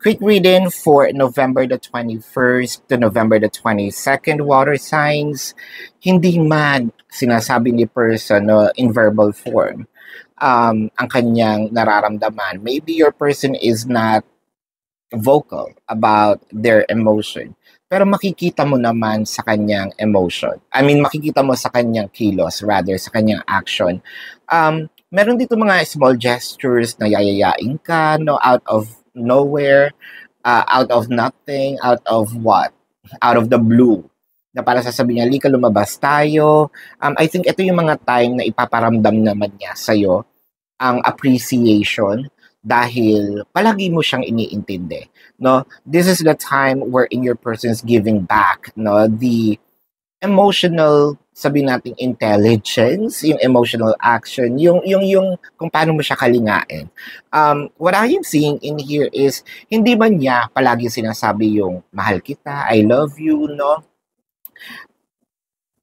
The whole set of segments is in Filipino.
Quick reading for November the 21st to November the 22nd, water signs. Hindi man sinasabi ni person no, in verbal form ang kanyang nararamdaman. Maybe your person is not vocal about their emotion. Pero makikita mo naman sa kanyang emotion. I mean, makikita mo sa kanyang kilos, rather, sa kanyang action. Meron dito mga small gestures na yayayain ka, no, out of nowhere, out of nothing, out of what? Out of the blue. Na para sasabihin niya, "Lika, lumabas tayo." I think ito yung mga time na ipaparamdam naman niya sa'yo ang appreciation dahil palagi mo siyang iniintindi, no? This is the time wherein your person is giving back, no? The emotional, sabi nating intelligence, yung emotional action, yung kung paano mo siya kalingain. What I am seeing in here is, hindi man niya palagi sinasabi yung, "Mahal kita, I love you," no?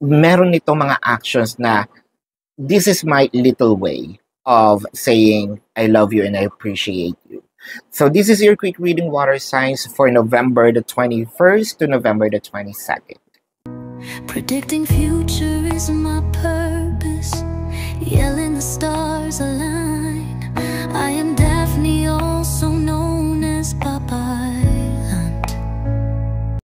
Meron nitong mga actions na, "This is my little way of saying I love you and I appreciate you." So this is your quick reading, water signs, for November the 21st to November the 22nd. Predicting future is my purpose. Yelling the stars.